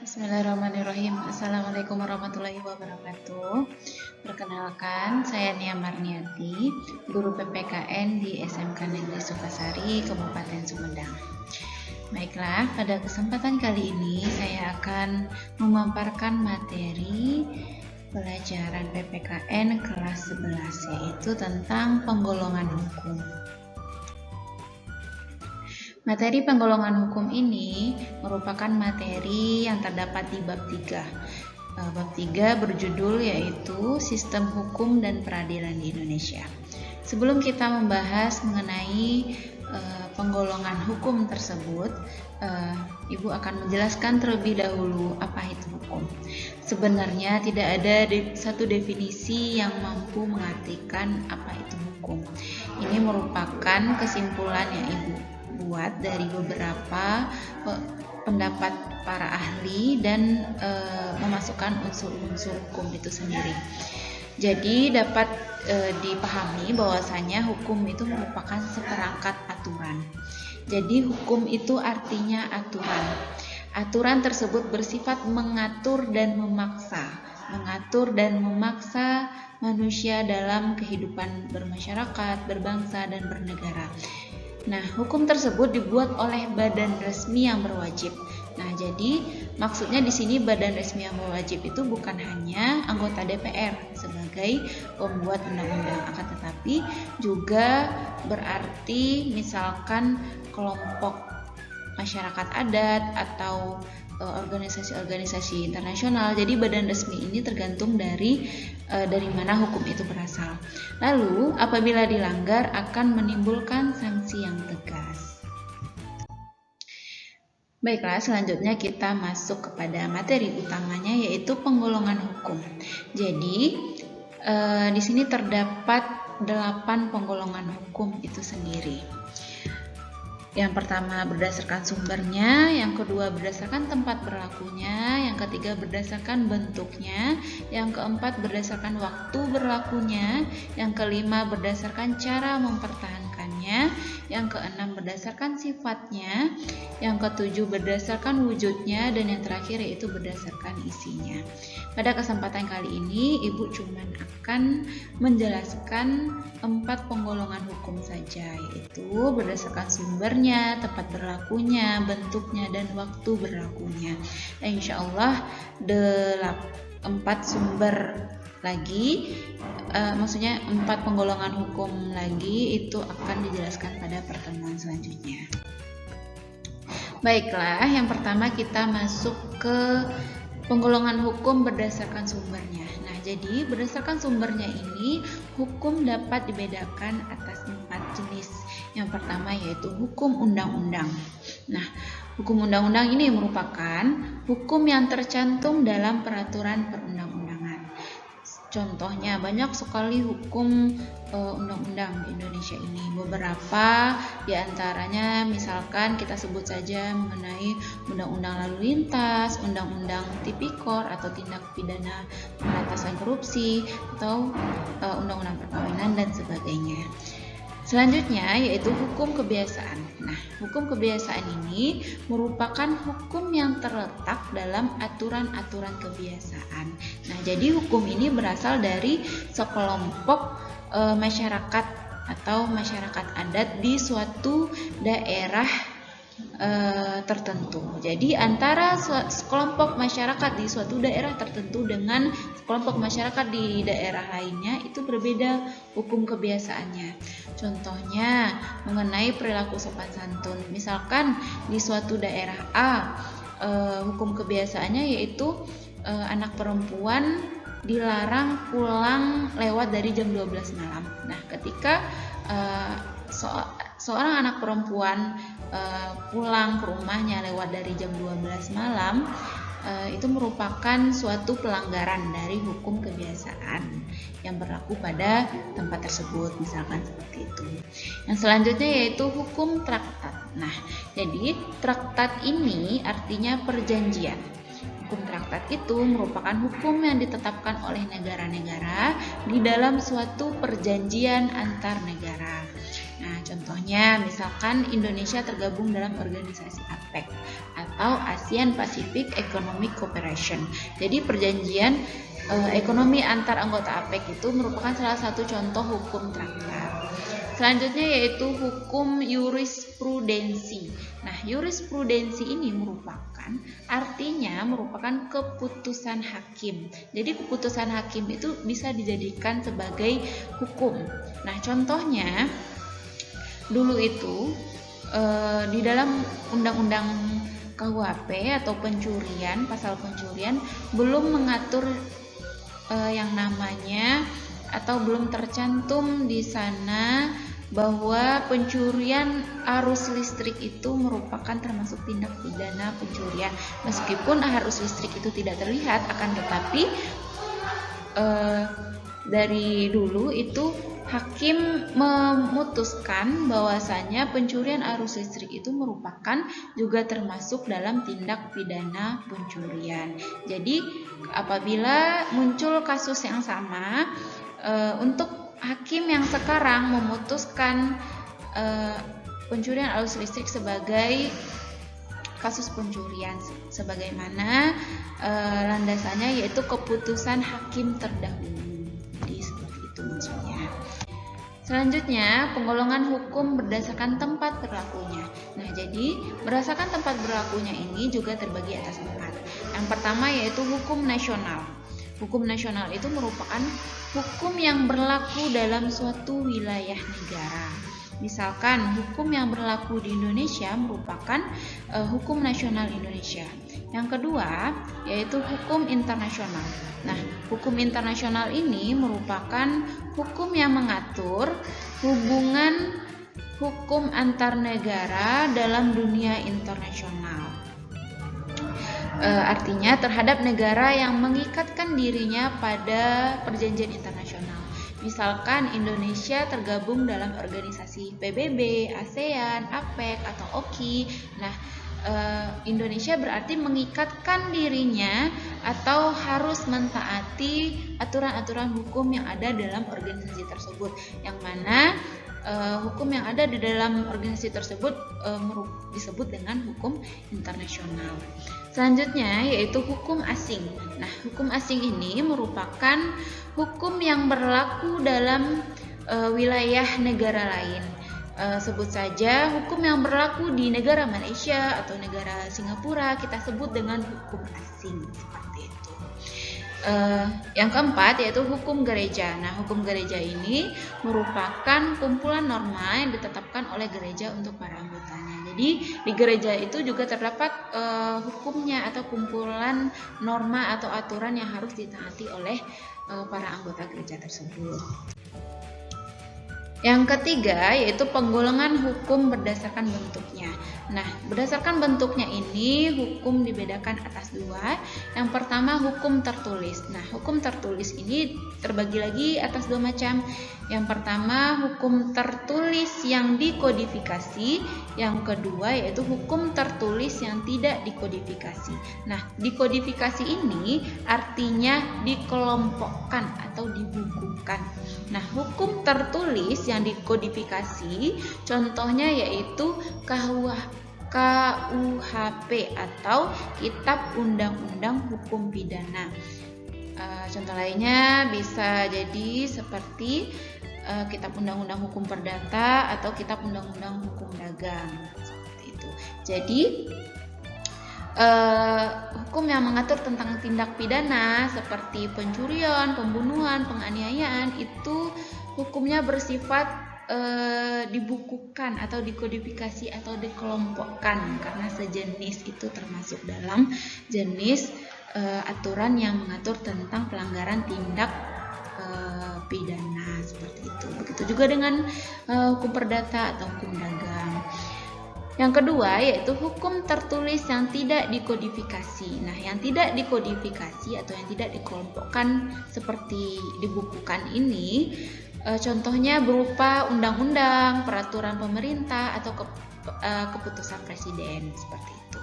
Bismillahirrahmanirrahim. Assalamualaikum warahmatullahi wabarakatuh. Perkenalkan, saya Nia Marniati, guru PPKN di SMK Negeri Sukasari, Kabupaten Sumedang. Baiklah, pada kesempatan kali ini saya akan memaparkan materi pelajaran PPKN kelas 11, yaitu tentang penggolongan hukum. Materi penggolongan hukum ini merupakan materi yang terdapat di bab 3. Bab 3 berjudul yaitu Sistem Hukum dan Peradilan di Indonesia. Sebelum kita membahas mengenai penggolongan hukum tersebut, Ibu akan menjelaskan terlebih dahulu apa itu hukum. Sebenarnya tidak ada satu definisi yang mampu mengartikan apa itu hukum. Ini merupakan kesimpulan yang Ibu buat dari beberapa pendapat para ahli dan memasukkan unsur-unsur hukum itu sendiri. Jadi dapat dipahami bahwasanya hukum itu merupakan seperangkat aturan. Jadi hukum itu artinya aturan. Aturan tersebut bersifat mengatur dan memaksa manusia dalam kehidupan bermasyarakat, berbangsa dan bernegara. Nah, hukum tersebut dibuat oleh badan resmi yang berwajib. Nah, jadi maksudnya di sini badan resmi yang berwajib itu bukan hanya anggota DPR sebagai pembuat undang-undang, akan tetapi juga berarti misalkan kelompok masyarakat adat atau organisasi-organisasi internasional. Jadi badan resmi ini tergantung dari mana hukum itu berasal. Lalu apabila dilanggar akan menimbulkan sanksi yang tegas. Baiklah, selanjutnya kita masuk kepada materi utamanya, yaitu penggolongan hukum. Jadi di sini terdapat 8 penggolongan hukum itu sendiri. Yang pertama berdasarkan sumbernya, yang kedua berdasarkan tempat berlakunya, yang ketiga berdasarkan bentuknya, yang keempat berdasarkan waktu berlakunya, yang kelima berdasarkan cara mempertahankannya, yang keenam berdasarkan sifatnya, yang ketujuh berdasarkan wujudnya, dan yang terakhir yaitu berdasarkan isinya. Pada kesempatan kali ini Ibu cuma akan menjelaskan 4 penggolongan hukum saja, yaitu berdasarkan sumbernya, tempat berlakunya, bentuknya, dan waktu berlakunya. Nah, insya Allah 4 sumber lagi, maksudnya 4 penggolongan hukum lagi itu akan dijelaskan pada pertemuan selanjutnya. Baiklah, yang pertama kita masuk ke penggolongan hukum berdasarkan sumbernya. Nah, jadi berdasarkan sumbernya ini, hukum dapat dibedakan atas 4 jenis. Yang pertama yaitu hukum undang-undang. Nah, hukum undang-undang ini merupakan hukum yang tercantum dalam peraturan perundang-undangan. Contohnya banyak sekali hukum undang-undang di Indonesia ini. Beberapa diantaranya misalkan kita sebut saja mengenai undang-undang lalu lintas, undang-undang tipikor atau tindak pidana pemberantasan korupsi, atau undang-undang perkawinan dan sebagainya. Selanjutnya yaitu hukum kebiasaan. Nah, hukum kebiasaan ini merupakan hukum yang terletak dalam aturan-aturan kebiasaan. Nah, jadi hukum ini berasal dari sekelompok masyarakat atau masyarakat adat di suatu daerah tertentu. Jadi antara sekelompok masyarakat di suatu daerah tertentu dengan sekelompok masyarakat di daerah lainnya itu berbeda hukum kebiasaannya. Contohnya mengenai perilaku sopan santun. Misalkan di suatu daerah A, hukum kebiasaannya yaitu anak perempuan dilarang pulang lewat dari jam 12 malam. Nah, ketika seorang anak perempuan pulang ke rumahnya lewat dari jam 12 malam, itu merupakan suatu pelanggaran dari hukum kebiasaan yang berlaku pada tempat tersebut, misalkan seperti itu. Yang selanjutnya yaitu hukum traktat. Nah, jadi traktat ini artinya perjanjian. Hukum traktat itu merupakan hukum yang ditetapkan oleh negara-negara di dalam suatu perjanjian antar negara. Nah, contohnya misalkan Indonesia tergabung dalam organisasi APEC atau ASEAN Pacific Economic Cooperation. Jadi perjanjian ekonomi antar anggota APEC itu merupakan salah satu contoh hukum traktat. Selanjutnya yaitu hukum jurisprudensi. Nah, jurisprudensi ini artinya merupakan keputusan hakim. Jadi keputusan hakim itu bisa dijadikan sebagai hukum. Nah, contohnya dulu itu di dalam undang-undang KUHP atau pencurian, pasal pencurian belum mengatur yang namanya atau belum tercantum di sana bahwa pencurian arus listrik itu merupakan termasuk tindak pidana pencurian. Meskipun arus listrik itu tidak terlihat, akan tetapi dari dulu itu hakim memutuskan bahwasanya pencurian arus listrik itu merupakan juga termasuk dalam tindak pidana pencurian. Jadi apabila muncul kasus yang sama, untuk hakim yang sekarang memutuskan pencurian arus listrik sebagai kasus pencurian sebagaimana landasannya yaitu keputusan hakim terdahulu. Jadi seperti itu maksudnya. Selanjutnya, penggolongan hukum berdasarkan tempat berlakunya. Nah, jadi berdasarkan tempat berlakunya ini juga terbagi atas 4. Yang pertama yaitu hukum nasional. Hukum nasional itu merupakan hukum yang berlaku dalam suatu wilayah negara. Misalkan hukum yang berlaku di Indonesia merupakan hukum nasional Indonesia. Yang kedua yaitu hukum internasional. Nah, hukum internasional ini merupakan hukum yang mengatur hubungan hukum antar negara dalam dunia internasional. Artinya terhadap negara yang mengikatkan dirinya pada perjanjian internasional. Misalkan Indonesia tergabung dalam organisasi PBB, ASEAN, APEC atau OKI. Nah, Indonesia berarti mengikatkan dirinya atau harus mentaati aturan-aturan hukum yang ada dalam organisasi tersebut, yang mana hukum yang ada di dalam organisasi tersebut disebut dengan hukum internasional. Selanjutnya yaitu hukum asing. Nah, hukum asing ini merupakan hukum yang berlaku dalam wilayah negara lain. Sebut saja hukum yang berlaku di negara Malaysia atau negara Singapura kita sebut dengan hukum asing, seperti itu. Yang keempat yaitu hukum gereja. Nah, hukum gereja ini merupakan kumpulan norma yang ditetapkan oleh gereja untuk para anggotanya. Jadi di gereja itu juga terdapat hukumnya atau kumpulan norma atau aturan yang harus ditaati oleh para anggota gereja tersebut. Yang ketiga yaitu penggolongan hukum berdasarkan bentuknya. Nah, berdasarkan bentuknya ini hukum dibedakan atas 2. Yang pertama hukum tertulis. Nah, hukum tertulis ini terbagi lagi atas 2 macam. Yang pertama hukum tertulis yang dikodifikasi. Yang kedua yaitu hukum tertulis yang tidak dikodifikasi. Nah, dikodifikasi ini artinya dikelompokkan atau dibukukan. Nah, hukum tertulis yang dikodifikasi contohnya yaitu KUHP atau Kitab Undang-Undang Hukum Pidana. Contoh lainnya bisa jadi seperti Kitab Undang-Undang Hukum Perdata atau Kitab Undang-Undang Hukum Dagang, seperti itu. Jadi hukum yang mengatur tentang tindak pidana seperti pencurian, pembunuhan, penganiayaan itu hukumnya bersifat dibukukan atau dikodifikasi atau dikelompokkan karena sejenis itu termasuk dalam jenis aturan yang mengatur tentang pelanggaran tindak pidana, seperti itu. Begitu juga dengan hukum perdata atau hukum dagang. Yang kedua yaitu hukum tertulis yang tidak dikodifikasi. Nah, yang tidak dikodifikasi atau yang tidak dikelompokkan seperti dibukukan ini contohnya berupa undang-undang, peraturan pemerintah atau keputusan presiden, seperti itu.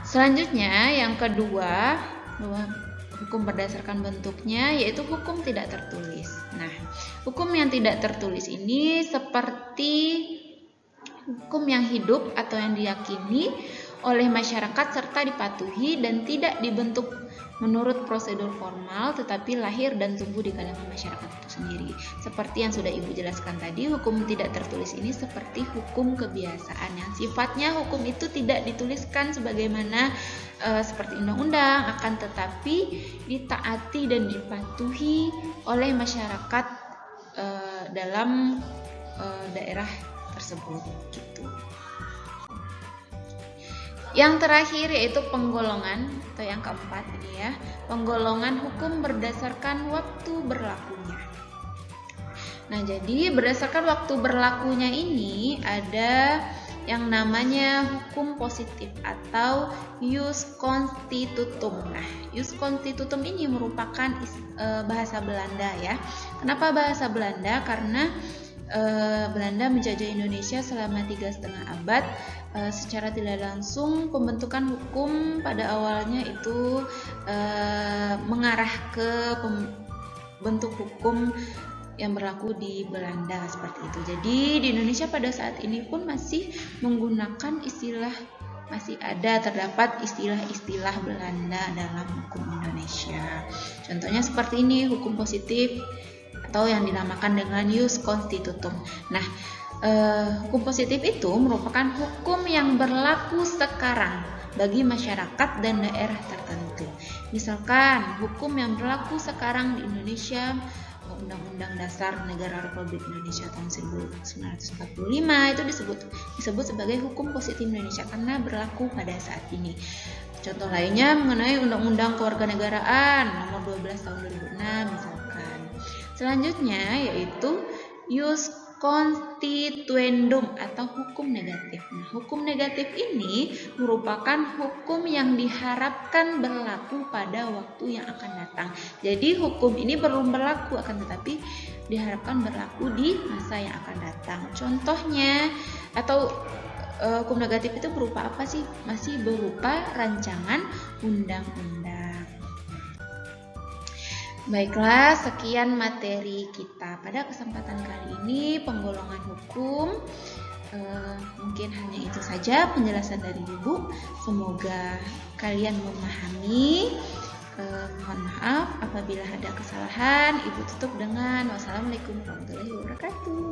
Selanjutnya yang kedua, hukum berdasarkan bentuknya yaitu hukum tidak tertulis. Nah, hukum yang tidak tertulis ini seperti hukum yang hidup atau yang diyakini oleh masyarakat serta dipatuhi dan tidak dibentuk menurut prosedur formal tetapi lahir dan tumbuh di kalangan masyarakat itu sendiri. Seperti yang sudah Ibu jelaskan tadi, hukum tidak tertulis ini seperti hukum kebiasaan yang sifatnya hukum itu tidak dituliskan sebagaimana seperti undang-undang, akan tetapi ditaati dan dipatuhi oleh masyarakat dalam daerah tersebut gitu. Yang terakhir yaitu penggolongan atau yang keempat ini ya, penggolongan hukum berdasarkan waktu berlakunya. Nah, jadi berdasarkan waktu berlakunya ini ada yang namanya hukum positif atau ius constitutum. Nah, ius constitutum ini merupakan bahasa Belanda ya. Kenapa bahasa Belanda? Karena Belanda menjajah Indonesia selama 3,5 abad. Secara tidak langsung pembentukan hukum pada awalnya itu mengarah ke bentuk hukum yang berlaku di Belanda seperti itu. Jadi di Indonesia pada saat ini pun masih menggunakan masih terdapat istilah-istilah Belanda dalam hukum Indonesia. Contohnya seperti ini, hukum positif atau yang dinamakan dengan ius constitutum. Nah, hukum positif itu merupakan hukum yang berlaku sekarang bagi masyarakat dan daerah tertentu. Misalkan hukum yang berlaku sekarang di Indonesia, Undang-Undang Dasar Negara Republik Indonesia tahun 1945 itu disebut sebagai hukum positif Indonesia karena berlaku pada saat ini. Contoh lainnya mengenai Undang-Undang Kewarganegaraan nomor 12 tahun 2006 misalkan. Selanjutnya yaitu ius constituendum atau hukum negatif. Nah, hukum negatif ini merupakan hukum yang diharapkan berlaku pada waktu yang akan datang. Jadi hukum ini belum berlaku akan tetapi diharapkan berlaku di masa yang akan datang. Contohnya atau hukum negatif itu berupa apa sih? Masih berupa rancangan undang-undang. Baiklah, sekian materi kita pada kesempatan kali ini, penggolongan hukum. Mungkin hanya itu saja penjelasan dari Ibu. Semoga kalian memahami. Mohon maaf apabila ada kesalahan. Ibu tutup dengan wassalamualaikum warahmatullahi wabarakatuh.